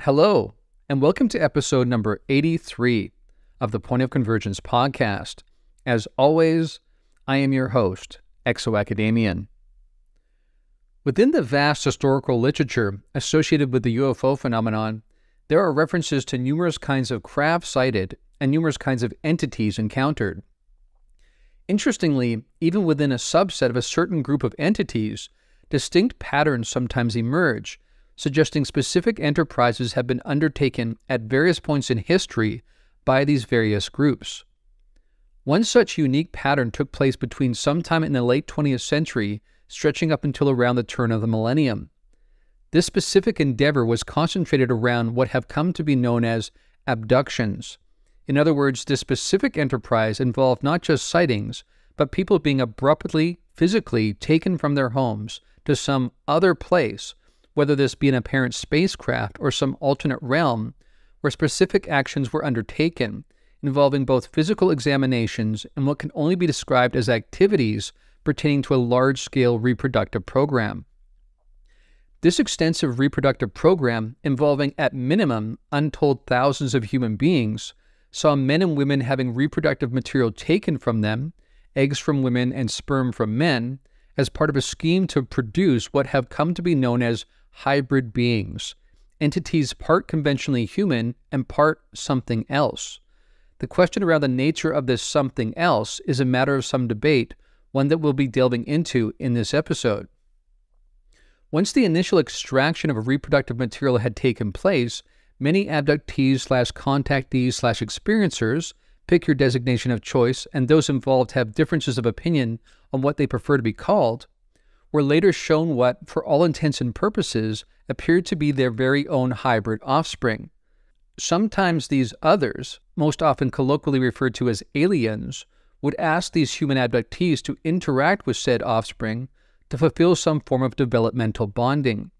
Hello, and welcome to episode number 83 of the Point of Convergence podcast. As always, I am your host, ExoAcademian. Within the vast historical literature associated with the UFO phenomenon, there are references to numerous kinds of craft sighted and numerous kinds of entities encountered. Interestingly, even within a subset of a certain group of entities, distinct patterns sometimes emerge, suggesting specific enterprises have been undertaken at various points in history by these various groups. One such unique pattern took place between sometime in the late 20th century, stretching up until around the turn of the millennium. This specific endeavor was concentrated around what have come to be known as abductions. In other words, this specific enterprise involved not just sightings, but people being abruptly, physically taken from their homes to some other place, whether this be an apparent spacecraft or some alternate realm, where specific actions were undertaken, involving both physical examinations and what can only be described as activities pertaining to a large-scale reproductive program. This extensive reproductive program, involving at minimum untold thousands of human beings, saw men and women having reproductive material taken from them, eggs from women and sperm from men, as part of a scheme to produce what have come to be known as hybrid beings, entities part conventionally human and part something else. The question around the nature of this something else is a matter of some debate, one that we'll be delving into in this episode. Once the initial extraction of a reproductive material had taken place, many abductees/contactees/experiencers, pick your designation of choice, and those involved have differences of opinion on what they prefer to be called, were later shown what, for all intents and purposes, appeared to be their very own hybrid offspring. Sometimes these others, most often colloquially referred to as aliens, would ask these human abductees to interact with said offspring to fulfill some form of developmental bonding.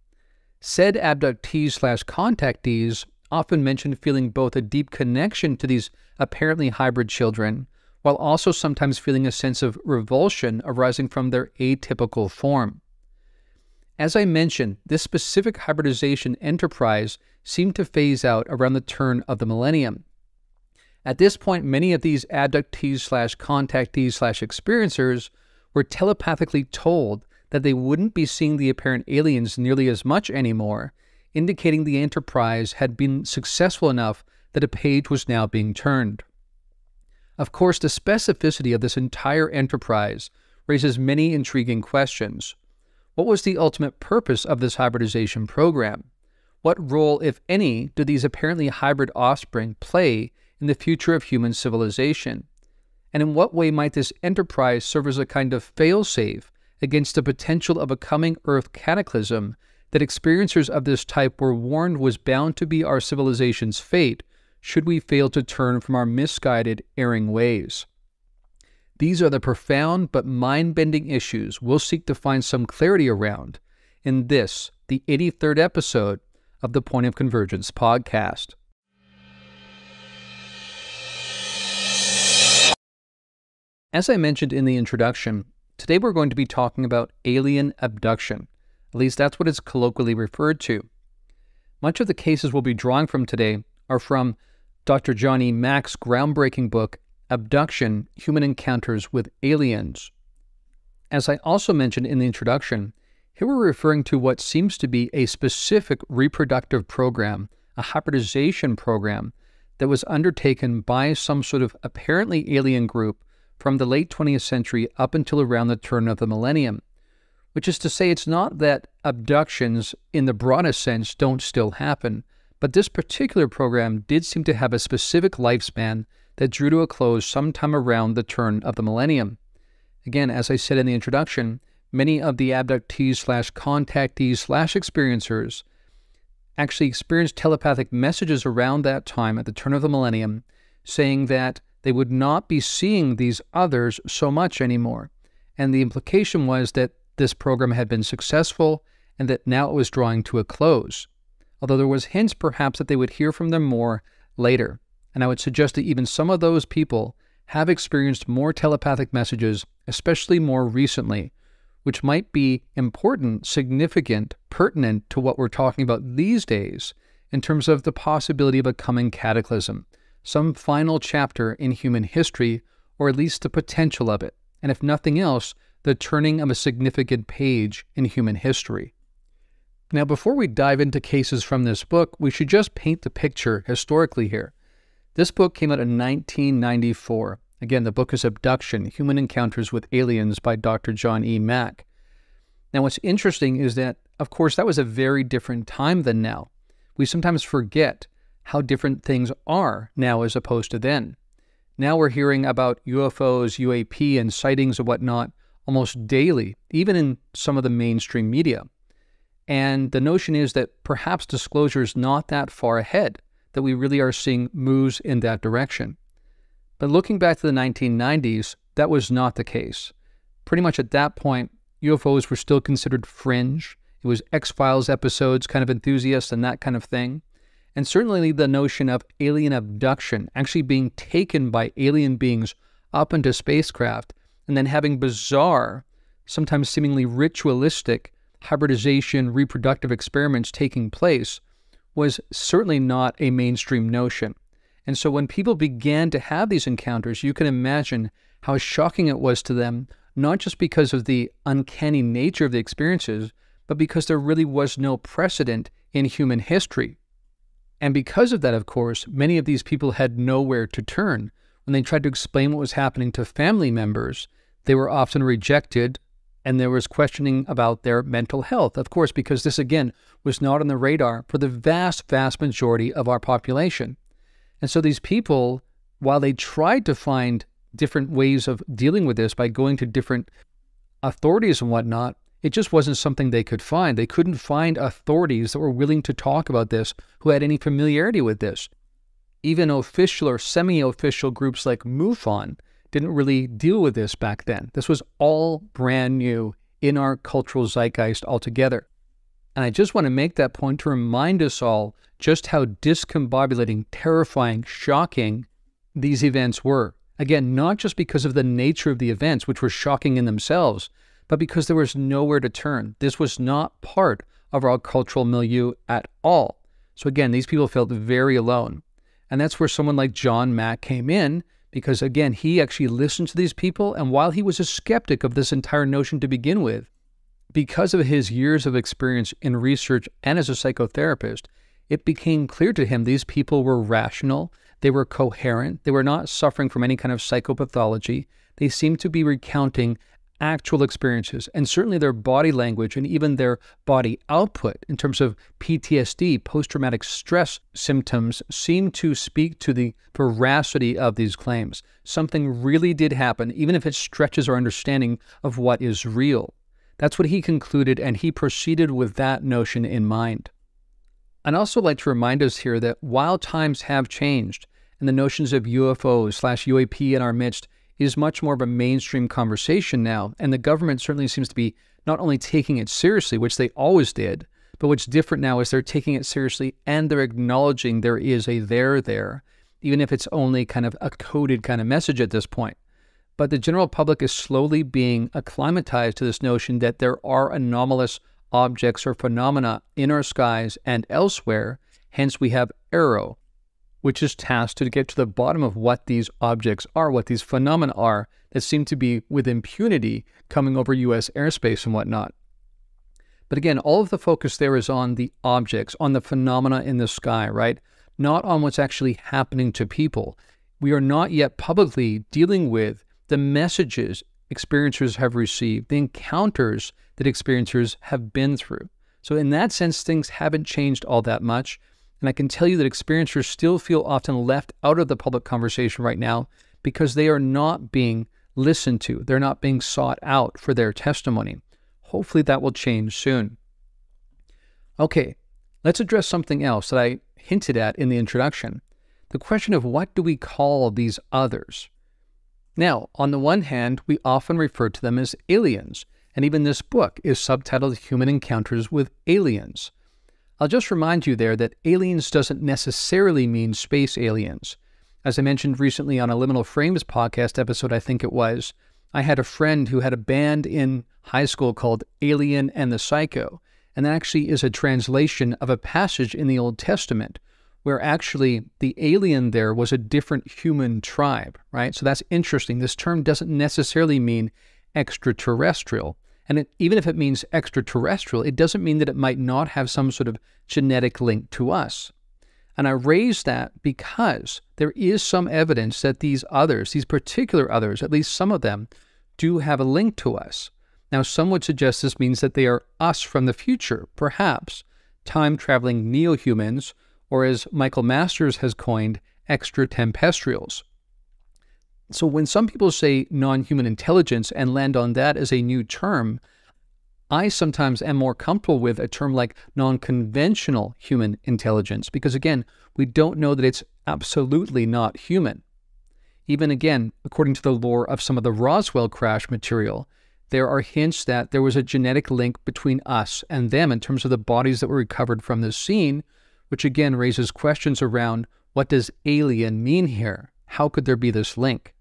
Said abductees/contactees often mentioned feeling both a deep connection to these apparently hybrid children, while also sometimes feeling a sense of revulsion arising from their atypical form. As I mentioned, this specific hybridization enterprise seemed to phase out around the turn of the millennium. At this point, many of these abductees/contactees/experiencers were telepathically told that they wouldn't be seeing the apparent aliens nearly as much anymore, indicating the enterprise had been successful enough that a page was now being turned. Of course, the specificity of this entire enterprise raises many intriguing questions. What was the ultimate purpose of this hybridization program? What role, if any, do these apparently hybrid offspring play in the future of human civilization? And in what way might this enterprise serve as a kind of fail-safe against the potential of a coming Earth cataclysm that experiencers of this type were warned was bound to be our civilization's fate should we fail to turn from our misguided, erring ways? These are the profound but mind-bending issues we'll seek to find some clarity around in this, the 83rd episode of the Point of Convergence podcast. As I mentioned in the introduction, today we're going to be talking about alien abduction. At least that's what it's colloquially referred to. Much of the cases we'll be drawing from today are from Dr. John E. Mack's groundbreaking book, Abduction: Human Encounters with Aliens. As I also mentioned in the introduction, here we're referring to what seems to be a specific reproductive program, a hybridization program that was undertaken by some sort of apparently alien group from the late 20th century up until around the turn of the millennium. Which is to say, it's not that abductions in the broadest sense don't still happen, but this particular program did seem to have a specific lifespan that drew to a close sometime around the turn of the millennium. Again, as I said in the introduction, many of the abductees/contactees/experiencers actually experienced telepathic messages around that time at the turn of the millennium, saying that they would not be seeing these others so much anymore. And the implication was that this program had been successful and that now it was drawing to a close. Although there was hints perhaps that they would hear from them more later. And I would suggest that even some of those people have experienced more telepathic messages, especially more recently, which might be important, significant, pertinent to what we're talking about these days in terms of the possibility of a coming cataclysm, some final chapter in human history, or at least the potential of it, and if nothing else, the turning of a significant page in human history. Now, before we dive into cases from this book, we should just paint the picture historically here. This book came out in 1994. Again, the book is Abduction, Human Encounters with Aliens by Dr. John E. Mack. Now, what's interesting is that, of course, that was a very different time than now. We sometimes forget how different things are now as opposed to then. Now we're hearing about UFOs, UAP, and sightings and whatnot almost daily, even in some of the mainstream media. And the notion is that perhaps disclosure is not that far ahead, that we really are seeing moves in that direction. But looking back to the 1990s, that was not the case. Pretty much at that point, UFOs were still considered fringe. It was X-Files episodes, kind of enthusiasts and that kind of thing. And certainly the notion of alien abduction, actually being taken by alien beings up into spacecraft, and then having bizarre, sometimes seemingly ritualistic, hybridization, reproductive experiments taking place, was certainly not a mainstream notion. And so when people began to have these encounters, you can imagine how shocking it was to them, not just because of the uncanny nature of the experiences, but because there really was no precedent in human history. And because of that, of course, many of these people had nowhere to turn. When they tried to explain what was happening to family members, they were often rejected, and there was questioning about their mental health, of course, because this, again, was not on the radar for the vast, vast majority of our population. And so these people, while they tried to find different ways of dealing with this by going to different authorities and whatnot, it just wasn't something they could find. They couldn't find authorities that were willing to talk about this, who had any familiarity with this. Even official or semi-official groups like MUFON didn't really deal with this back then. This was all brand new in our cultural zeitgeist altogether. And I just want to make that point to remind us all just how discombobulating, terrifying, shocking these events were. Again, not just because of the nature of the events, which were shocking in themselves, but because there was nowhere to turn. This was not part of our cultural milieu at all. So again, these people felt very alone. And that's where someone like John Mack came in, because again, he actually listened to these people, and while he was a skeptic of this entire notion to begin with, because of his years of experience in research and as a psychotherapist, it became clear to him these people were rational, they were coherent, they were not suffering from any kind of psychopathology, they seemed to be recounting actual experiences, and certainly their body language and even their body output in terms of PTSD, post-traumatic stress symptoms, seemed to speak to the veracity of these claims. Something really did happen, even if it stretches our understanding of what is real. That's what he concluded, and he proceeded with that notion in mind. I'd also like to remind us here that while times have changed, and the notions of UFOs/UAP in our midst is much more of a mainstream conversation now, and the government certainly seems to be not only taking it seriously, which they always did, but what's different now is they're taking it seriously and they're acknowledging there is a there, even if it's only kind of a coded kind of message at this point. But the general public is slowly being acclimatized to this notion that there are anomalous objects or phenomena in our skies and elsewhere. Hence we have AARO, which is tasked to get to the bottom of what these objects are, what these phenomena are that seem to be with impunity coming over U.S. airspace and whatnot. But again, all of the focus there is on the objects, on the phenomena in the sky, right? Not on what's actually happening to people. We are not yet publicly dealing with the messages experiencers have received, the encounters that experiencers have been through. So in that sense, things haven't changed all that much. And I can tell you that experiencers still feel often left out of the public conversation right now because they are not being listened to. They're not being sought out for their testimony. Hopefully that will change soon. Okay, let's address something else that I hinted at in the introduction. The question of what do we call these others? Now, on the one hand, we often refer to them as aliens, and even this book is subtitled Human Encounters with Aliens. I'll just remind you there that aliens doesn't necessarily mean space aliens. As I mentioned recently on a Liminal Frames podcast episode, I think it was, I had a friend who had a band in high school called Alien and the Psycho, And that actually is a translation of a passage in the Old Testament where actually the alien there was a different human tribe, right? So that's interesting. This term doesn't necessarily mean extraterrestrial. And even if it means extraterrestrial, it doesn't mean that it might not have some sort of genetic link to us. And I raise that because there is some evidence that these others, these particular others, at least some of them, do have a link to us. Now, some would suggest this means that they are us from the future, perhaps time-traveling neo-humans, or as Michael Masters has coined, extraterrestrials. So when some people say non-human intelligence and land on that as a new term, I sometimes am more comfortable with a term like non-conventional human intelligence because, again, we don't know that it's absolutely not human. Even again, according to the lore of some of the Roswell crash material, there are hints that there was a genetic link between us and them in terms of the bodies that were recovered from the scene, which again raises questions around what does alien mean here? How could there be this link?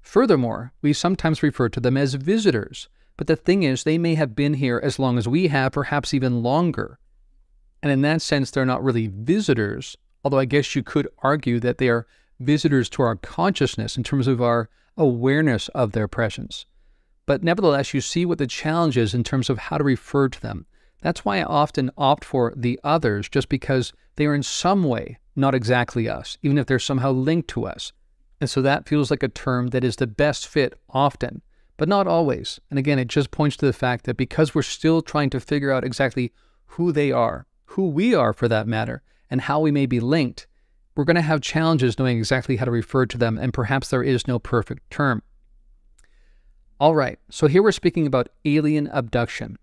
Furthermore, we sometimes refer to them as visitors, but the thing is they may have been here as long as we have, perhaps even longer. And in that sense, they're not really visitors, although I guess you could argue that they are visitors to our consciousness in terms of our awareness of their presence. But nevertheless, you see what the challenge is in terms of how to refer to them. That's why I often opt for the others, just because they are in some way not exactly us, even if they're somehow linked to us. And so that feels like a term that is the best fit often, but not always. And again, it just points to the fact that because we're still trying to figure out exactly who they are, who we are for that matter, and how we may be linked, we're going to have challenges knowing exactly how to refer to them, and perhaps there is no perfect term. All right, so here we're speaking about alien abduction.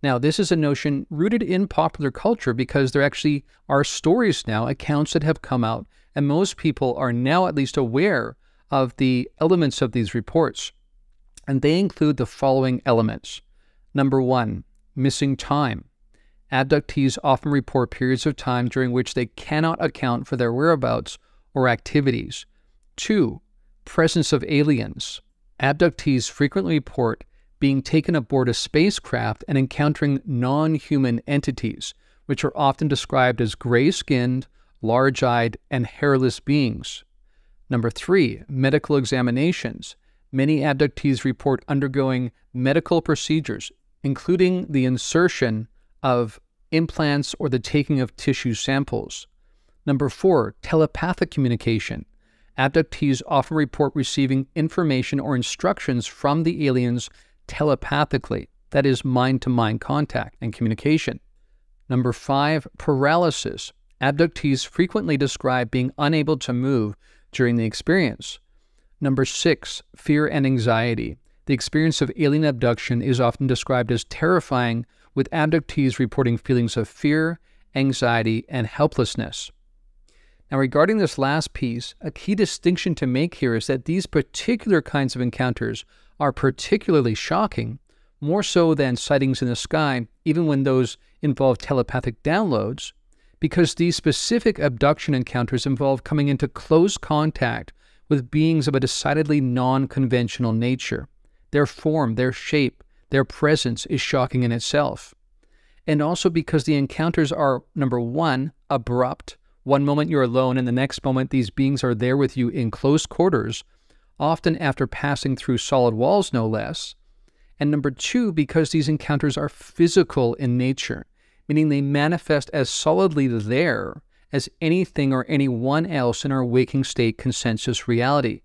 Now, this is a notion rooted in popular culture because there actually are stories now, accounts that have come out, and most people are now at least aware of the elements of these reports. And they include the following elements. Number one, missing time. Abductees often report periods of time during which they cannot account for their whereabouts or activities. 2, presence of aliens. Abductees frequently report being taken aboard a spacecraft and encountering non-human entities, which are often described as gray-skinned, large-eyed, and hairless beings. Number 3, medical examinations. Many abductees report undergoing medical procedures, including the insertion of implants or the taking of tissue samples. Number 4, telepathic communication. Abductees often report receiving information or instructions from the aliens telepathically, that is, mind-to-mind contact and communication. Number 5, paralysis. Abductees frequently describe being unable to move during the experience. Number 6, fear and anxiety. The experience of alien abduction is often described as terrifying, with abductees reporting feelings of fear, anxiety, and helplessness. Now, regarding this last piece, a key distinction to make here is that these particular kinds of encounters are particularly shocking, more so than sightings in the sky, even when those involve telepathic downloads, because these specific abduction encounters involve coming into close contact with beings of a decidedly non-conventional nature. Their form, their shape, their presence is shocking in itself. And also because the encounters are, number 1, abrupt. One moment you're alone, and the next moment these beings are there with you in close quarters, often after passing through solid walls, no less. And number 2, because these encounters are physical in nature, meaning they manifest as solidly there as anything or anyone else in our waking state consensus reality.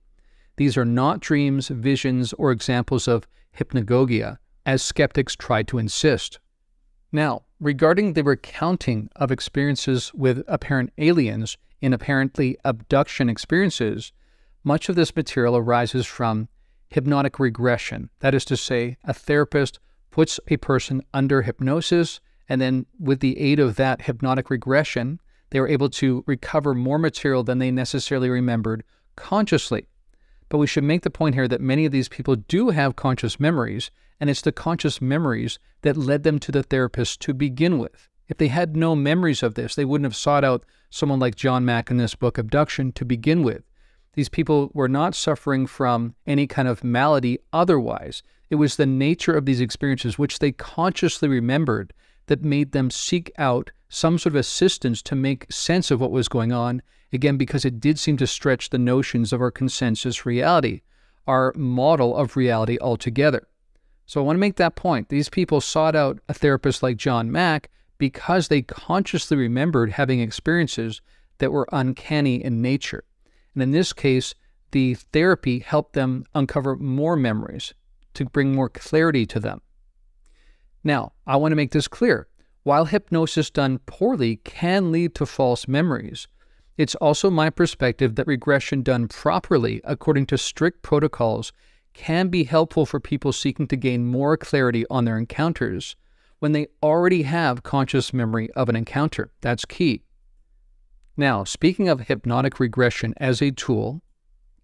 These are not dreams, visions, or examples of hypnagogia, as skeptics try to insist. Now, regarding the recounting of experiences with apparent aliens in apparently abduction experiences, much of this material arises from hypnotic regression. That is to say, a therapist puts a person under hypnosis, and then with the aid of that hypnotic regression, they are able to recover more material than they necessarily remembered consciously. But we should make the point here that many of these people do have conscious memories, and it's the conscious memories that led them to the therapist to begin with. If they had no memories of this, they wouldn't have sought out someone like John Mack in this book, Abduction, to begin with. These people were not suffering from any kind of malady otherwise. It was the nature of these experiences, which they consciously remembered, that made them seek out some sort of assistance to make sense of what was going on, again, because it did seem to stretch the notions of our consensus reality, our model of reality altogether. So I want to make that point. These people sought out a therapist like John Mack because they consciously remembered having experiences that were uncanny in nature. And in this case, the therapy helped them uncover more memories to bring more clarity to them. Now, I want to make this clear. While hypnosis done poorly can lead to false memories, it's also my perspective that regression done properly, according to strict protocols, can be helpful for people seeking to gain more clarity on their encounters when they already have conscious memory of an encounter. That's key. Now, speaking of hypnotic regression as a tool,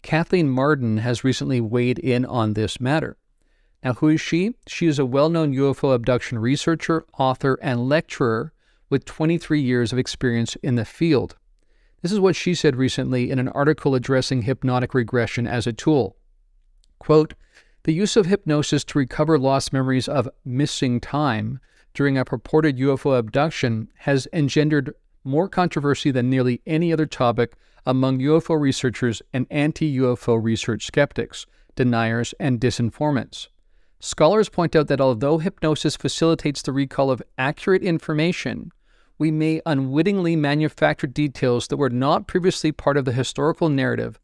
Kathleen Marden has recently weighed in on this matter. Now, who is she? She is a well-known UFO abduction researcher, author, and lecturer with 23 years of experience in the field. This is what she said recently in an article addressing hypnotic regression as a tool. Quote, "The use of hypnosis to recover lost memories of missing time during a purported UFO abduction has engendered more controversy than nearly any other topic among UFO researchers and anti-UFO research skeptics, deniers, and disinformants. Scholars point out that although hypnosis facilitates the recall of accurate information, we may unwittingly manufacture details that were not previously part of the historical narrative,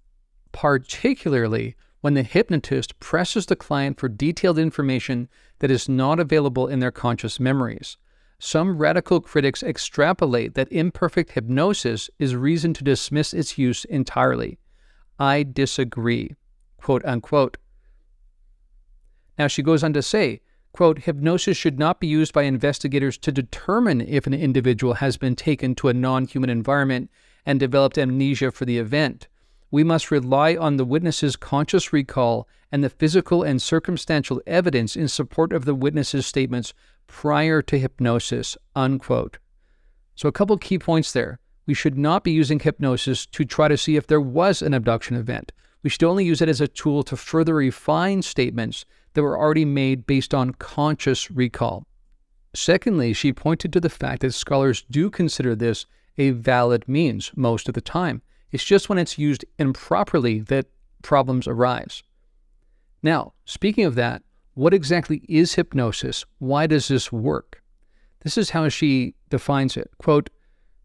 particularly when the hypnotist presses the client for detailed information that is not available in their conscious memories. Some radical critics extrapolate that imperfect hypnosis is reason to dismiss its use entirely. I disagree," quote unquote. Now she goes on to say, quote, "Hypnosis should not be used by investigators to determine if an individual has been taken to a non-human environment and developed amnesia for the event. We must rely on the witness's conscious recall and the physical and circumstantial evidence in support of the witness's statements prior to hypnosis," unquote. So a couple key points there. We should not be using hypnosis to try to see if there was an abduction event. We should only use it as a tool to further refine statements that were already made based on conscious recall. Secondly, she pointed to the fact that scholars do consider this a valid means most of the time. It's just when it's used improperly that problems arise. Now, speaking of that, what exactly is hypnosis? Why does this work? This is how she defines it. Quote,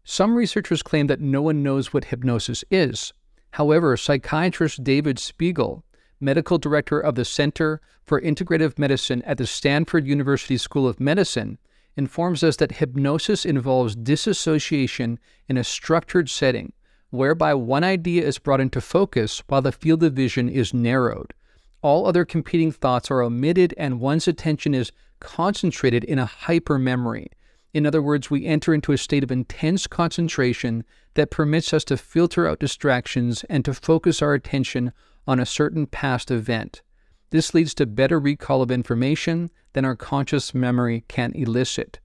"Some researchers claim that no one knows what hypnosis is. However, psychiatrist David Spiegel, medical director of the Center for Integrative Medicine at the Stanford University School of Medicine, informs us that hypnosis involves disassociation in a structured setting, whereby one idea is brought into focus while the field of vision is narrowed. All other competing thoughts are omitted and one's attention is concentrated in a hypermemory. In other words, we enter into a state of intense concentration that permits us to filter out distractions and to focus our attention on a certain past event. This leads to better recall of information than our conscious memory can elicit,"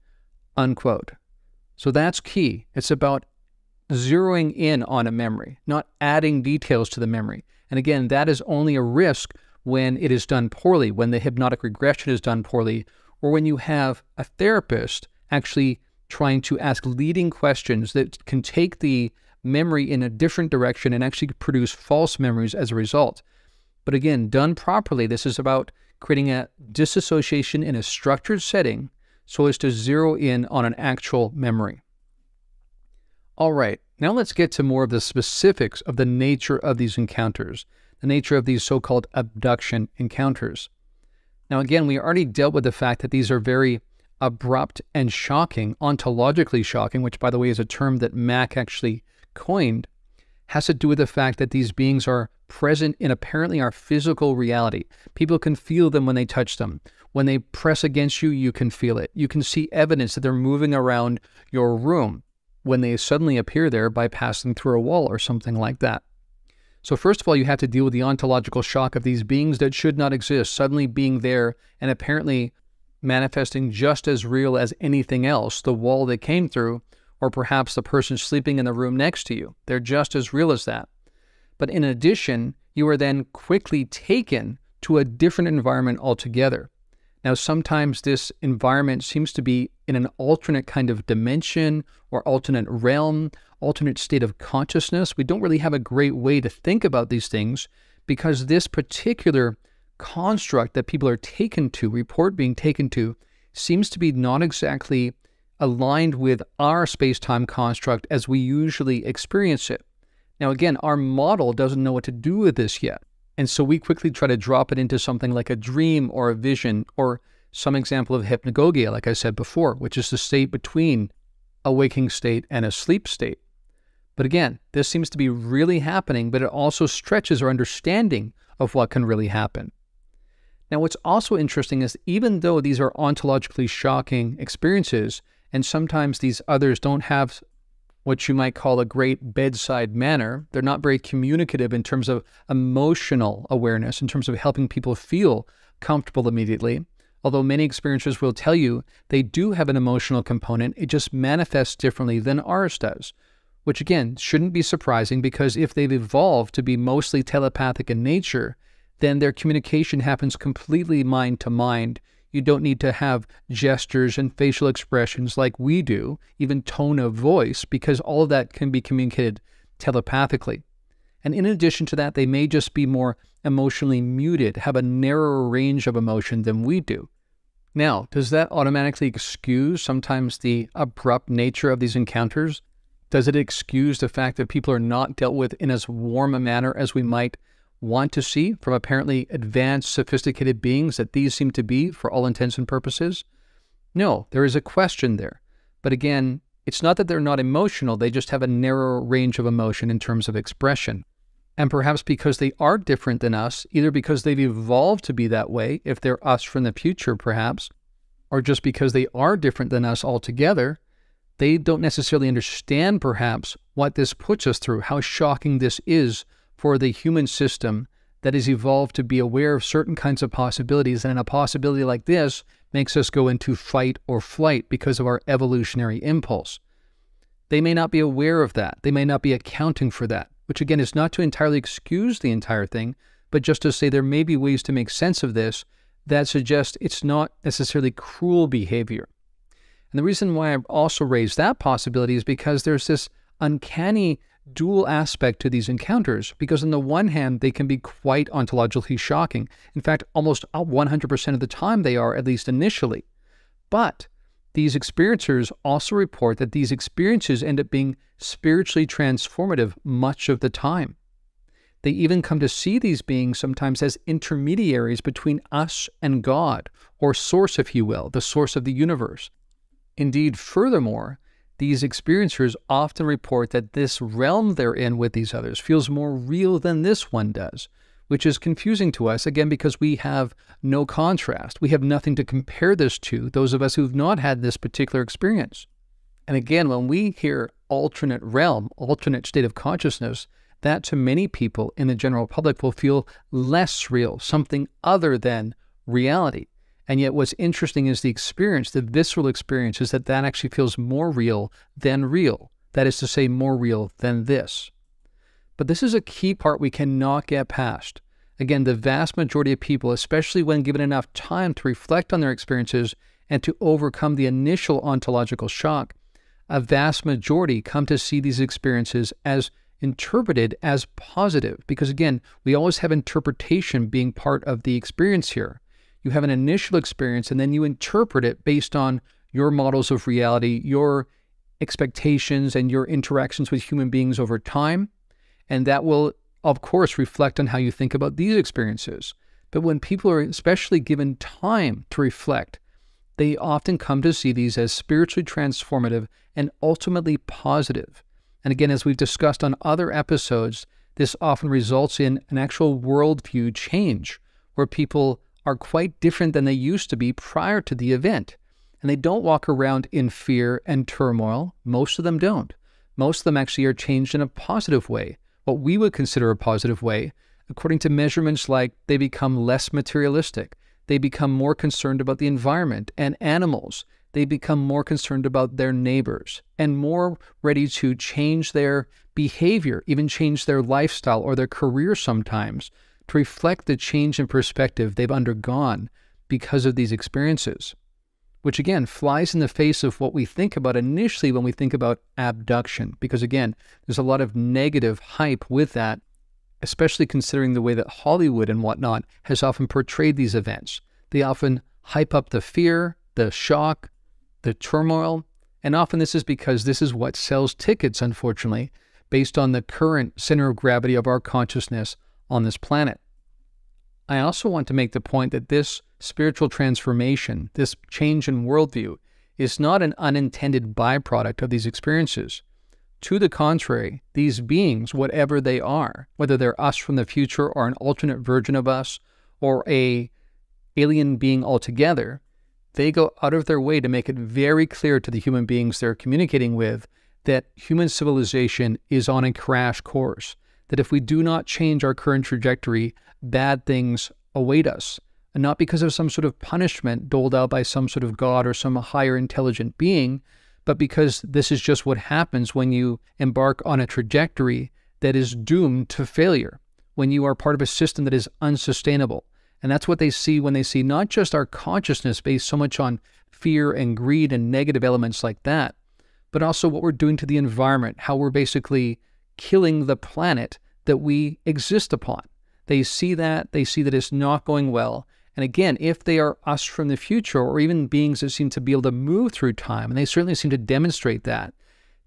unquote. So that's key. It's about zeroing in on a memory, not adding details to the memory. And again, that is only a risk when it is done poorly, when the hypnotic regression is done poorly, or when you have a therapist actually trying to ask leading questions that can take the memory in a different direction and actually produce false memories as a result. But again, done properly, this is about creating a disassociation in a structured setting so as to zero in on an actual memory. All right, now let's get to more of the specifics of the nature of these encounters, the nature of these so-called abduction encounters. Now again, we already dealt with the fact that these are very abrupt and shocking, ontologically shocking, which by the way is a term that Mack actually coined, has to do with the fact that these beings are present in apparently our physical reality. People can feel them when they touch them. When they press against you, you can feel it. You can see evidence that they're moving around your room when they suddenly appear there by passing through a wall or something like that. So first of all, you have to deal with the ontological shock of these beings that should not exist, suddenly being there and apparently manifesting just as real as anything else, the wall they came through, or perhaps the person sleeping in the room next to you. They're just as real as that. But in addition, you are then quickly taken to a different environment altogether. Now, sometimes this environment seems to be in an alternate kind of dimension or alternate realm, alternate state of consciousness. We don't really have a great way to think about these things because this particular construct that people are taken to, report being taken to, seems to be not exactly aligned with our space-time construct as we usually experience it. Now, again, our model doesn't know what to do with this yet. And so we quickly try to drop it into something like a dream or a vision or some example of hypnagogia, like I said before, which is the state between a waking state and a sleep state. But again, this seems to be really happening, but it also stretches our understanding of what can really happen. Now, what's also interesting is even though these are ontologically shocking experiences, and sometimes these others don't have what you might call a great bedside manner, they're not very communicative in terms of emotional awareness, in terms of helping people feel comfortable immediately. Although many experiencers will tell you they do have an emotional component, it just manifests differently than ours does. Which again, shouldn't be surprising because if they've evolved to be mostly telepathic in nature, then their communication happens completely mind to mind. You don't need to have gestures and facial expressions like we do, even tone of voice, because all of that can be communicated telepathically. And in addition to that, they may just be more emotionally muted, have a narrower range of emotion than we do. Now, does that automatically excuse sometimes the abrupt nature of these encounters? Does it excuse the fact that people are not dealt with in as warm a manner as we might want to see from apparently advanced, sophisticated beings that these seem to be for all intents and purposes? No, there is a question there. But again, it's not that they're not emotional, they just have a narrower range of emotion in terms of expression. And perhaps because they are different than us, either because they've evolved to be that way, if they're us from the future perhaps, or just because they are different than us altogether, they don't necessarily understand perhaps what this puts us through, how shocking this is for the human system that has evolved to be aware of certain kinds of possibilities. And a possibility like this makes us go into fight or flight because of our evolutionary impulse. They may not be aware of that. They may not be accounting for that, which again is not to entirely excuse the entire thing, but just to say there may be ways to make sense of this that suggest it's not necessarily cruel behavior. And the reason why I also raise that possibility is because there's this uncanny dual aspect to these encounters, because on the one hand, they can be quite ontologically shocking. In fact, almost 100% of the time they are, at least initially. But these experiencers also report that these experiences end up being spiritually transformative much of the time. They even come to see these beings sometimes as intermediaries between us and God, or source, if you will, the source of the universe. Indeed, furthermore, these experiencers often report that this realm they're in with these others feels more real than this one does, which is confusing to us, again, because we have no contrast. We have nothing to compare this to, those of us who've not had this particular experience. And again, when we hear alternate realm, alternate state of consciousness, that to many people in the general public will feel less real, something other than reality. And yet what's interesting is the experience, the visceral experience, is that actually feels more real than real. That is to say, more real than this. But this is a key part we cannot get past. Again, the vast majority of people, especially when given enough time to reflect on their experiences and to overcome the initial ontological shock, a vast majority come to see these experiences as interpreted as positive. Because again, we always have interpretation being part of the experience here. You have an initial experience and then you interpret it based on your models of reality, your expectations, and your interactions with human beings over time. And that will, of course, reflect on how you think about these experiences. But when people are especially given time to reflect, they often come to see these as spiritually transformative and ultimately positive. And again, as we've discussed on other episodes, this often results in an actual worldview change where people are quite different than they used to be prior to the event. And they don't walk around in fear and turmoil. Most of them don't. Most of them actually are changed in a positive way, what we would consider a positive way, according to measurements like they become less materialistic, they become more concerned about the environment and animals, they become more concerned about their neighbors, and more ready to change their behavior, even change their lifestyle or their career sometimes, to reflect the change in perspective they've undergone because of these experiences, which again flies in the face of what we think about initially when we think about abduction, because again, there's a lot of negative hype with that, especially considering the way that Hollywood and whatnot has often portrayed these events. They often hype up the fear, the shock, the turmoil, and often this is because this is what sells tickets, unfortunately, based on the current center of gravity of our consciousness on this planet. I also want to make the point that this spiritual transformation, this change in worldview, is not an unintended byproduct of these experiences. To the contrary, these beings, whatever they are, whether they're us from the future or an alternate version of us or a alien being altogether, they go out of their way to make it very clear to the human beings they're communicating with that human civilization is on a crash course, that if we do not change our current trajectory, bad things await us, and not because of some sort of punishment doled out by some sort of God or some higher intelligent being, but because this is just what happens when you embark on a trajectory that is doomed to failure, when you are part of a system that is unsustainable. And that's what they see when they see not just our consciousness based so much on fear and greed and negative elements like that, but also what we're doing to the environment, how we're basically killing the planet that we exist upon. They see that it's not going well. And again, if they are us from the future or even beings that seem to be able to move through time, and they certainly seem to demonstrate that,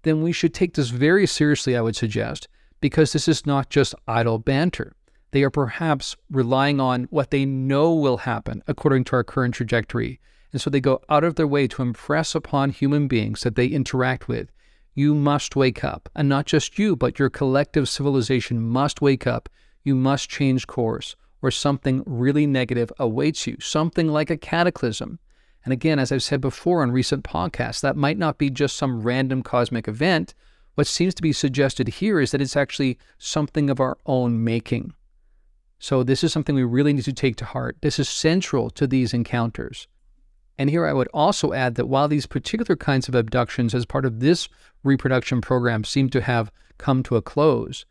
then we should take this very seriously, I would suggest, because this is not just idle banter. They are perhaps relying on what they know will happen according to our current trajectory. And so they go out of their way to impress upon human beings that they interact with. You must wake up. And not just you, but your collective civilization must wake up. You must change course, or something really negative awaits you, something like a cataclysm. And again, as I've said before on recent podcasts, that might not be just some random cosmic event. What seems to be suggested here is that it's actually something of our own making. So this is something we really need to take to heart. This is central to these encounters. And here I would also add that while these particular kinds of abductions as part of this reproduction program seem to have come to a close,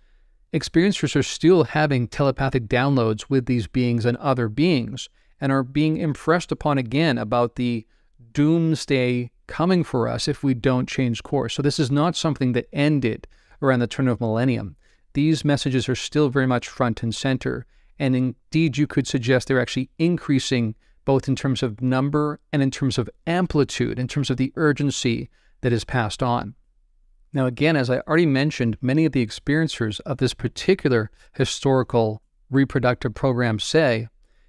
experiencers are still having telepathic downloads with these beings and other beings, and are being impressed upon again about the doomsday coming for us if we don't change course. So this is not something that ended around the turn of millennium. These messages are still very much front and center, and indeed you could suggest they're actually increasing both in terms of number and in terms of amplitude, in terms of the urgency that is passed on. Now again, as I already mentioned, many of the experiencers of this particular historical reproductive program say,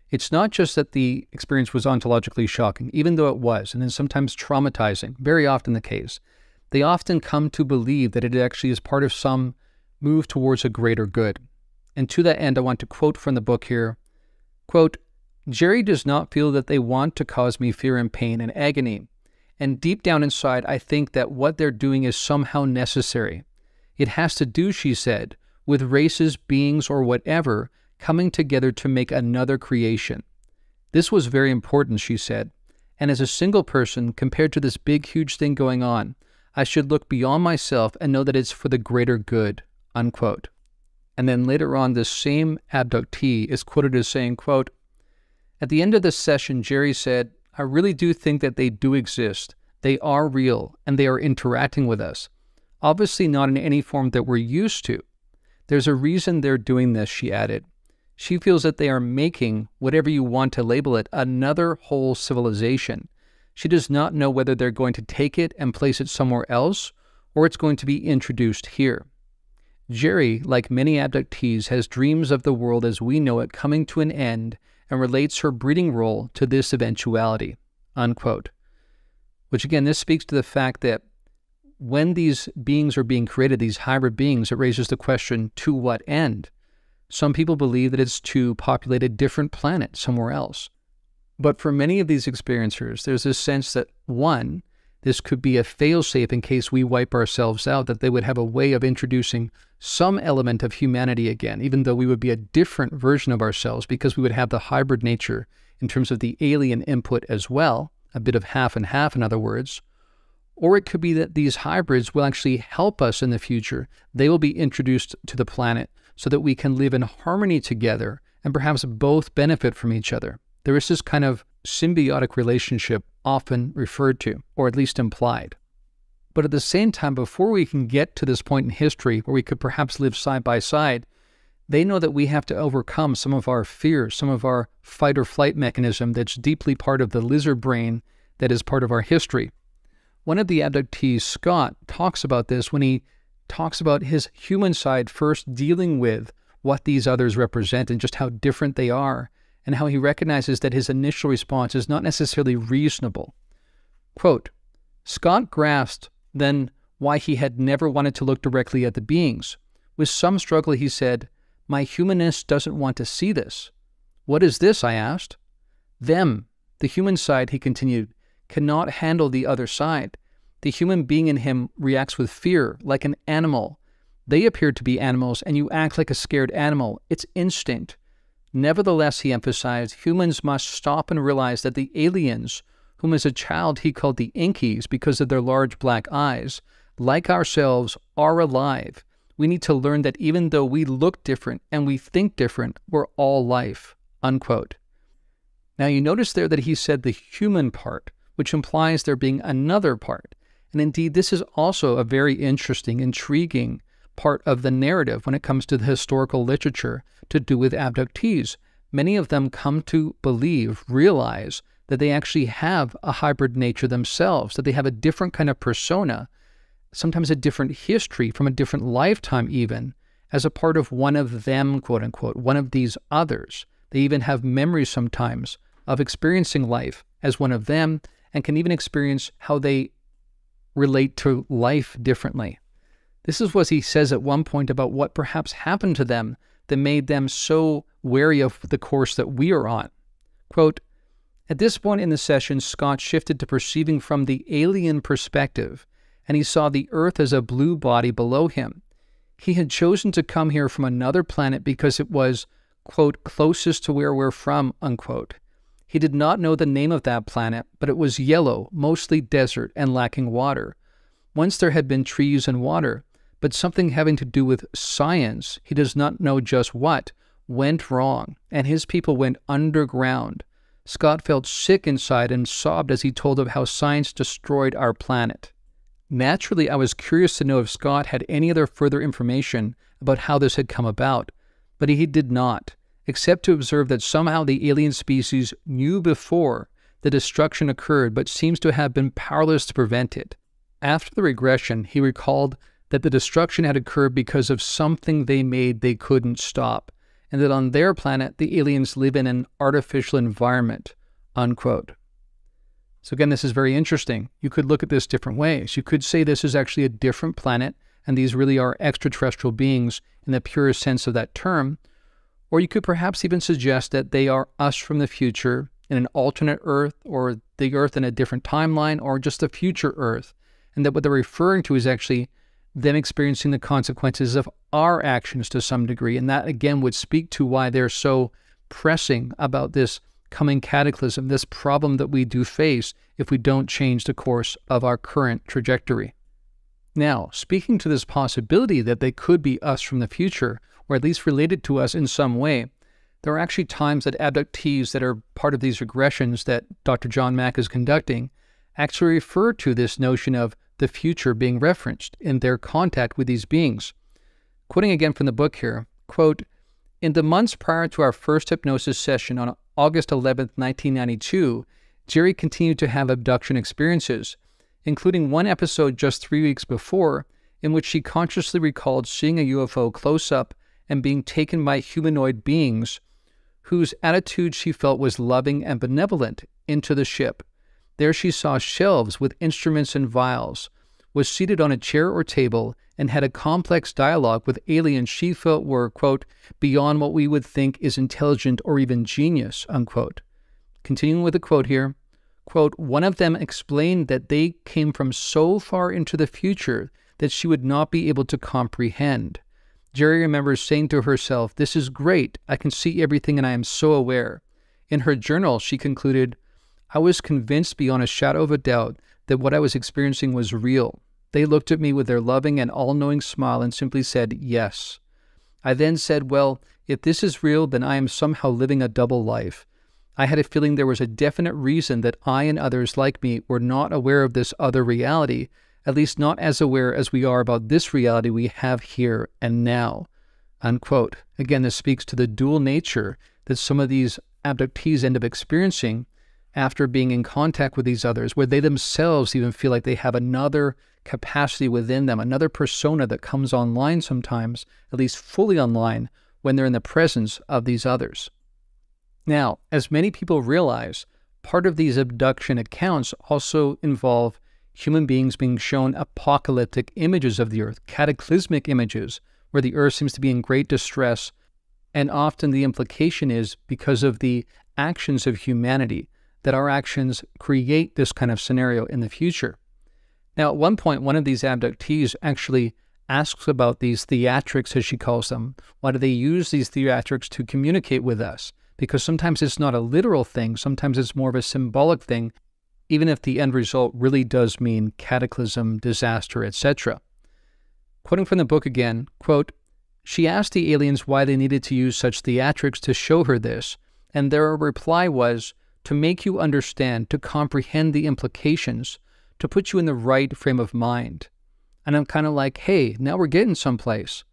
it's not just that the experience was ontologically shocking, even though it was, and then sometimes traumatizing, very often the case. They often come to believe that it actually is part of some move towards a greater good. And to that end, I want to quote from the book here, quote, "Jerry does not feel that they want to cause me fear and pain and agony. And deep down inside, I think that what they're doing is somehow necessary. It has to do, she said, with races, beings, or whatever coming together to make another creation. This was very important, she said. And as a single person, compared to this big, huge thing going on, I should look beyond myself and know that it's for the greater good," unquote. And then later on, this same abductee is quoted as saying, quote, "At the end of the session, Jerry said, I really do think that they do exist. They are real, and they are interacting with us. Obviously not in any form that we're used to. There's a reason they're doing this," she added. She feels that they are making, whatever you want to label it, another whole civilization. She does not know whether they're going to take it and place it somewhere else, or it's going to be introduced here. Jerry, like many abductees, has dreams of the world as we know it coming to an end and relates her breeding role to this eventuality," unquote. Which again, this speaks to the fact that when these beings are being created, these hybrid beings, it raises the question, to what end? Some people believe that it's to populate a different planet somewhere else. But for many of these experiencers, there's this sense that, one, this could be a failsafe in case we wipe ourselves out, that they would have a way of introducing some element of humanity again, even though we would be a different version of ourselves because we would have the hybrid nature in terms of the alien input as well, a bit of half and half, in other words. Or it could be that these hybrids will actually help us in the future. They will be introduced to the planet so that we can live in harmony together and perhaps both benefit from each other. There is this kind of symbiotic relationship often referred to, or at least implied. But at the same time, before we can get to this point in history where we could perhaps live side by side, they know that we have to overcome some of our fears, some of our fight or flight mechanism that's deeply part of the lizard brain that is part of our history. One of the abductees, Scott, talks about this when he talks about his human side first dealing with what these others represent and just how different they are, and how he recognizes that his initial response is not necessarily reasonable. Quote, Scott grasped then why he had never wanted to look directly at the beings. With some struggle, he said, "My humanness doesn't want to see this." "What is this?" I asked. "Them, the human side," he continued, "cannot handle the other side. The human being in him reacts with fear, like an animal. They appear to be animals, and you act like a scared animal. It's instinct. Nevertheless," he emphasized, "humans must stop and realize that the aliens, whom as a child he called the Inkies because of their large black eyes, like ourselves, are alive. We need to learn that even though we look different and we think different, we're all life." Unquote. Now you notice there that he said the human part, which implies there being another part. And indeed, this is also a very interesting, intriguing part of the narrative when it comes to the historical literature to do with abductees. Many of them come to believe, realize that they actually have a hybrid nature themselves, that they have a different kind of persona, sometimes a different history from a different lifetime even, as a part of one of them, quote unquote, one of these others. They even have memories sometimes of experiencing life as one of them, and can even experience how they relate to life differently. This is what he says at one point about what perhaps happened to them that made them so wary of the course that we are on. Quote, "At this point in the session, Scott shifted to perceiving from the alien perspective, and he saw the Earth as a blue body below him. He had chosen to come here from another planet because it was, quote, closest to where we're from, unquote. He did not know the name of that planet, but it was yellow, mostly desert, and lacking water. Once there had been trees and water, but something having to do with science, he does not know just what, went wrong, and his people went underground. Scott felt sick inside and sobbed as he told of how science destroyed our planet." Naturally, I was curious to know if Scott had any other further information about how this had come about, but he did not, except to observe that somehow the alien species knew before the destruction occurred, but seems to have been powerless to prevent it. After the regression, he recalled that the destruction had occurred because of something they made they couldn't stop, and that on their planet, the aliens live in an artificial environment, unquote. So again, this is very interesting. You could look at this different ways. You could say this is actually a different planet, and these really are extraterrestrial beings in the purest sense of that term. Or you could perhaps even suggest that they are us from the future in an alternate Earth, or the Earth in a different timeline, or just a future Earth, and that what they're referring to is actually them experiencing the consequences of our actions to some degree. And that, again, would speak to why they're so pressing about this coming cataclysm, this problem that we do face if we don't change the course of our current trajectory. Now, speaking to this possibility that they could be us from the future, or at least related to us in some way, there are actually times that abductees that are part of these regressions that Dr. John Mack is conducting actually refer to this notion of the future being referenced in their contact with these beings. Quoting again from the book here, quote, "In the months prior to our first hypnosis session on August 11th, 1992, Jerry continued to have abduction experiences, including one episode just 3 weeks before in which she consciously recalled seeing a UFO close up and being taken by humanoid beings whose attitude she felt was loving and benevolent into the ship. There she saw shelves with instruments and vials, was seated on a chair or table, and had a complex dialogue with aliens she felt were, quote, beyond what we would think is intelligent or even genius, unquote." Continuing with the quote here, quote, "One of them explained that they came from so far into the future that she would not be able to comprehend. Jerry remembers saying to herself, 'This is great. I can see everything and I am so aware.' In her journal, she concluded, 'I was convinced beyond a shadow of a doubt that what I was experiencing was real. They looked at me with their loving and all-knowing smile and simply said, yes. I then said, well, if this is real, then I am somehow living a double life. I had a feeling there was a definite reason that I and others like me were not aware of this other reality, at least not as aware as we are about this reality we have here and now." Unquote. Again, this speaks to the dual nature that some of these abductees end up experiencing after being in contact with these others, where they themselves even feel like they have another capacity within them, another persona that comes online sometimes, at least fully online, when they're in the presence of these others. Now, as many people realize, part of these abduction accounts also involve human beings being shown apocalyptic images of the earth, cataclysmic images, where the earth seems to be in great distress, and often the implication is because of the actions of humanity, that our actions create this kind of scenario in the future. Now, at one point, one of these abductees actually asks about these theatrics, as she calls them. Why do they use these theatrics to communicate with us? Because sometimes it's not a literal thing, sometimes it's more of a symbolic thing, even if the end result really does mean cataclysm, disaster, etc. Quoting from the book again, quote, "She asked the aliens why they needed to use such theatrics to show her this, and their reply was, to make you understand, to comprehend the implications, to put you in the right frame of mind." And I'm kind of like, hey, now we're getting someplace.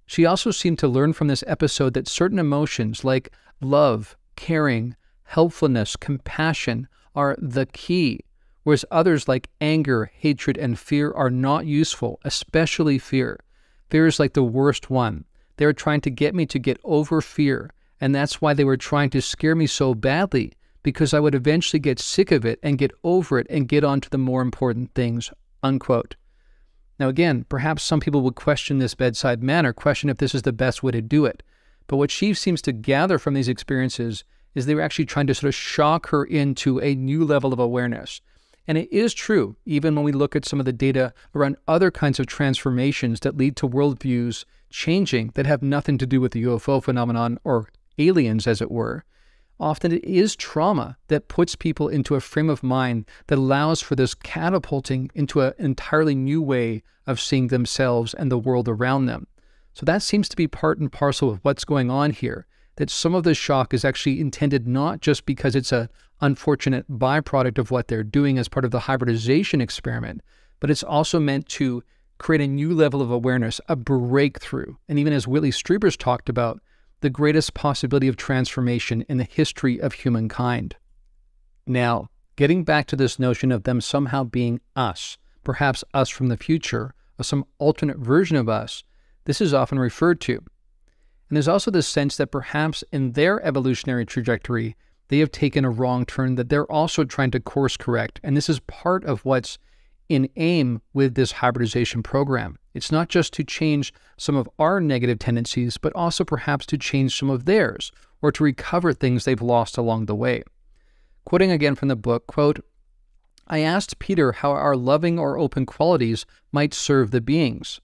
She also seemed to learn from this episode that certain emotions like love, caring, helpfulness, compassion are the key, whereas others like anger, hatred, and fear are not useful, especially fear. Fear is like the worst one. They were trying to get me to get over fear, and that's why they were trying to scare me so badly, because I would eventually get sick of it and get over it and get on to the more important things, unquote. Now again, perhaps some people would question this bedside manner, question if this is the best way to do it. But what she seems to gather from these experiences is they were actually trying to sort of shock her into a new level of awareness. And it is true, even when we look at some of the data around other kinds of transformations that lead to worldviews changing that have nothing to do with the UFO phenomenon or aliens, as it were. Often it is trauma that puts people into a frame of mind that allows for this catapulting into an entirely new way of seeing themselves and the world around them. So that seems to be part and parcel of what's going on here, that some of the shock is actually intended not just because it's an unfortunate byproduct of what they're doing as part of the hybridization experiment, but it's also meant to create a new level of awareness, a breakthrough. And even as Whitley Strieber's talked about, the greatest possibility of transformation in the history of humankind. Now, getting back to this notion of them somehow being us, perhaps us from the future, or some alternate version of us, this is often referred to. And there's also this sense that perhaps in their evolutionary trajectory, they have taken a wrong turn that they're also trying to course correct. And this is part of what's in aim with this hybridization program. It's not just to change some of our negative tendencies, but also perhaps to change some of theirs, or to recover things they've lost along the way. Quoting again from the book, quote, "I asked Peter how our loving or open qualities might serve the beings.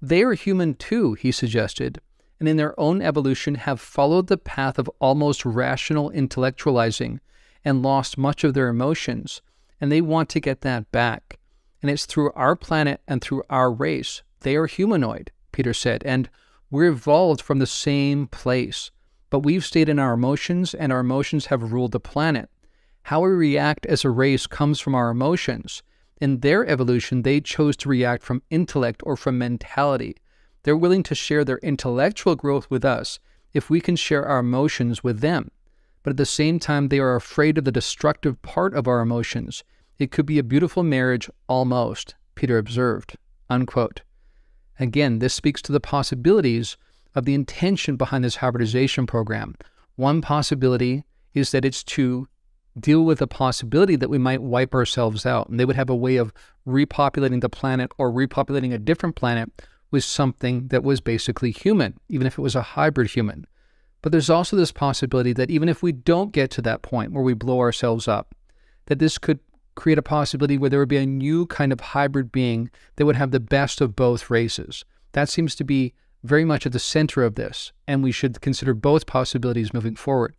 They are human too," he suggested, "and in their own evolution have followed the path of almost rational intellectualizing and lost much of their emotions, and they want to get that back. And it's through our planet and through our race. They are humanoid," Peter said, "and we're evolved from the same place. But we've stayed in our emotions, and our emotions have ruled the planet. How we react as a race comes from our emotions. In their evolution, they chose to react from intellect or from mentality. They're willing to share their intellectual growth with us if we can share our emotions with them. But at the same time, they are afraid of the destructive part of our emotions. It could be a beautiful marriage almost," Peter observed, unquote. Again, this speaks to the possibilities of the intention behind this hybridization program. One possibility is that it's to deal with the possibility that we might wipe ourselves out, and they would have a way of repopulating the planet or repopulating a different planet with something that was basically human, even if it was a hybrid human. But there's also this possibility that even if we don't get to that point where we blow ourselves up, that this could create a possibility where there would be a new kind of hybrid being that would have the best of both races. That seems to be very much at the center of this, and we should consider both possibilities moving forward.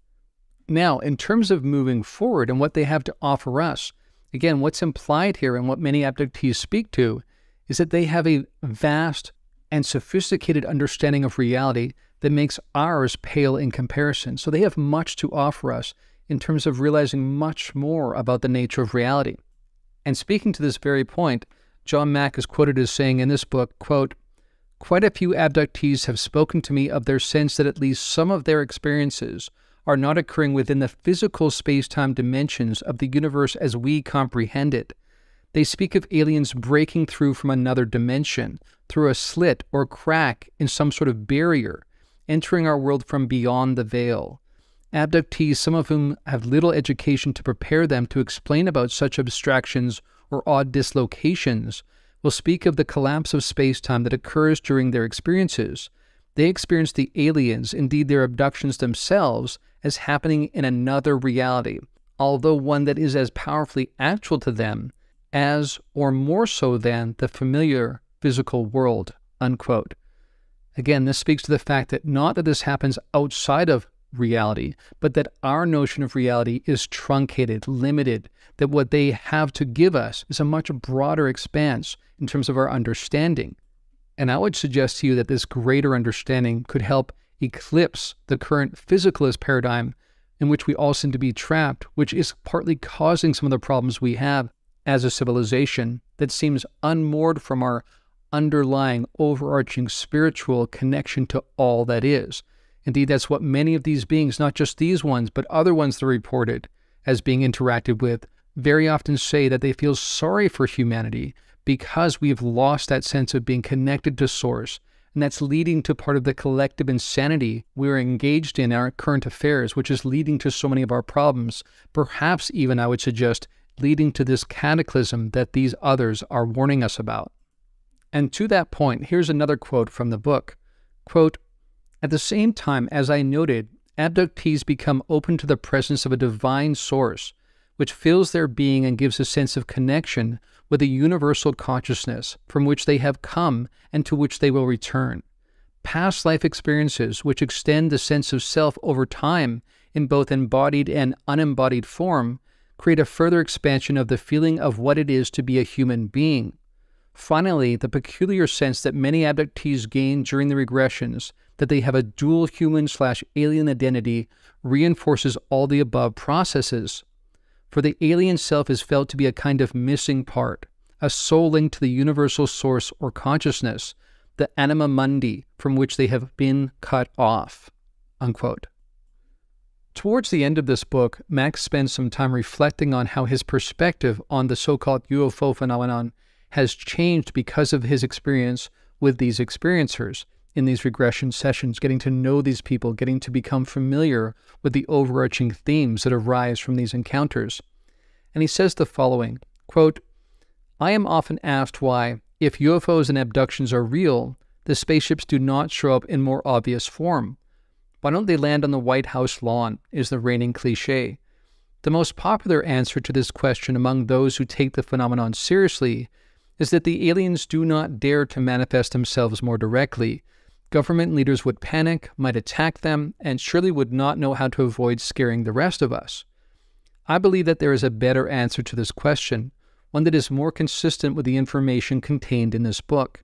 Now, in terms of moving forward and what they have to offer us, again, what's implied here and what many abductees speak to is that they have a vast and sophisticated understanding of reality that makes ours pale in comparison. So they have much to offer us in terms of realizing much more about the nature of reality. And speaking to this very point, John Mack is quoted as saying in this book, quote, "Quite a few abductees have spoken to me of their sense that at least some of their experiences are not occurring within the physical space-time dimensions of the universe as we comprehend it. They speak of aliens breaking through from another dimension, through a slit or crack in some sort of barrier, entering our world from beyond the veil. Abductees, some of whom have little education to prepare them to explain about such abstractions or odd dislocations, will speak of the collapse of space-time that occurs during their experiences. They experience the aliens, indeed their abductions themselves, as happening in another reality, although one that is as powerfully actual to them as or more so than the familiar physical world," unquote. Again, this speaks to the fact that not that this happens outside of reality, but that our notion of reality is truncated, limited, that what they have to give us is a much broader expanse in terms of our understanding. And I would suggest to you that this greater understanding could help eclipse the current physicalist paradigm in which we all seem to be trapped, which is partly causing some of the problems we have as a civilization that seems unmoored from our underlying, overarching spiritual connection to all that is. Indeed, that's what many of these beings, not just these ones, but other ones that are reported as being interacted with, very often say that they feel sorry for humanity because we've lost that sense of being connected to Source. And that's leading to part of the collective insanity we're engaged in our current affairs, which is leading to so many of our problems, perhaps even, I would suggest, leading to this cataclysm that these others are warning us about. And to that point, here's another quote from the book. Quote, "At the same time, as I noted, abductees become open to the presence of a divine source, which fills their being and gives a sense of connection with a universal consciousness from which they have come and to which they will return. Past life experiences, which extend the sense of self over time in both embodied and unembodied form, create a further expansion of the feeling of what it is to be a human being. Finally, the peculiar sense that many abductees gain during the regressions that they have a dual human/alien identity reinforces all the above processes. For the alien self is felt to be a kind of missing part, a soul linked to the universal source or consciousness, the anima mundi from which they have been cut off," unquote. Towards the end of this book, Max spends some time reflecting on how his perspective on the so-called UFO phenomenon has changed because of his experience with these experiencers in these regression sessions, getting to know these people, getting to become familiar with the overarching themes that arise from these encounters. And he says the following, quote, "I am often asked why, if UFOs and abductions are real, the spaceships do not show up in more obvious form. Why don't they land on the White House lawn, is the reigning cliché. The most popular answer to this question among those who take the phenomenon seriously is that the aliens do not dare to manifest themselves more directly. Government leaders would panic, might attack them, and surely would not know how to avoid scaring the rest of us. I believe that there is a better answer to this question, one that is more consistent with the information contained in this book.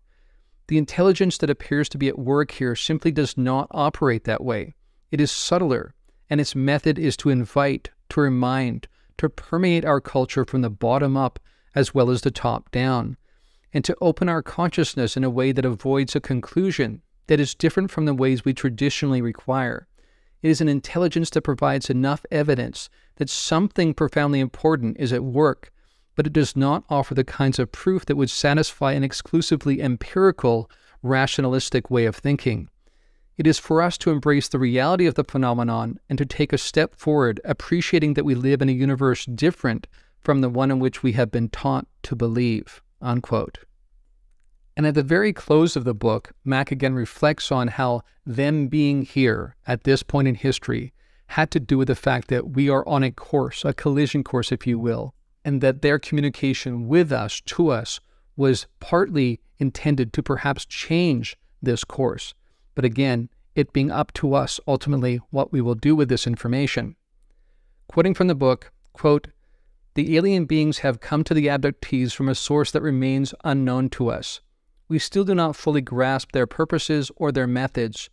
The intelligence that appears to be at work here simply does not operate that way. It is subtler, and its method is to invite, to remind, to permeate our culture from the bottom up as well as the top down, and to open our consciousness in a way that avoids a conclusion that is different from the ways we traditionally require. It is an intelligence that provides enough evidence that something profoundly important is at work, but it does not offer the kinds of proof that would satisfy an exclusively empirical, rationalistic way of thinking. It is for us to embrace the reality of the phenomenon and to take a step forward, appreciating that we live in a universe different from the one in which we have been taught to believe," unquote. And at the very close of the book, Mack again reflects on how them being here at this point in history had to do with the fact that we are on a course, a collision course, if you will, and that their communication with us, to us, was partly intended to perhaps change this course. But again, it being up to us ultimately what we will do with this information. Quoting from the book, quote, "The alien beings have come to the abductees from a source that remains unknown to us. We still do not fully grasp their purposes or their methods.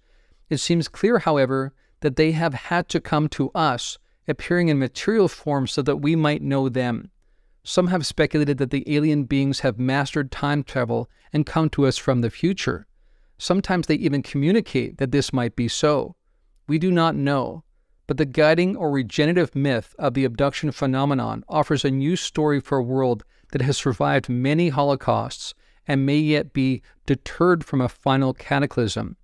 It seems clear, however, that they have had to come to us appearing in material form so that we might know them. Some have speculated that the alien beings have mastered time travel and come to us from the future. Sometimes they even communicate that this might be so. We do not know, but the guiding or regenerative myth of the abduction phenomenon offers a new story for a world that has survived many holocausts and may yet be deterred from a final cataclysm.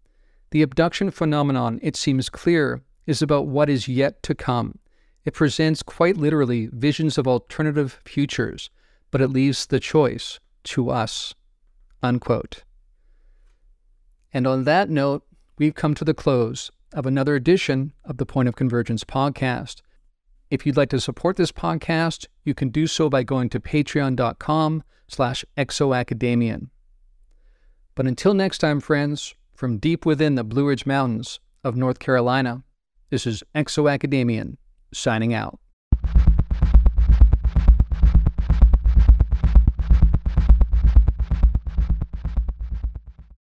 The abduction phenomenon, it seems clear, is about what is yet to come. It presents quite literally visions of alternative futures, but it leaves the choice to us." Unquote. And on that note, we've come to the close of another edition of the Point of Convergence podcast. If you'd like to support this podcast, you can do so by going to patreon.com/ExoAcademian. But until next time, friends, from deep within the Blue Ridge Mountains of North Carolina, this is ExoAcademian signing out.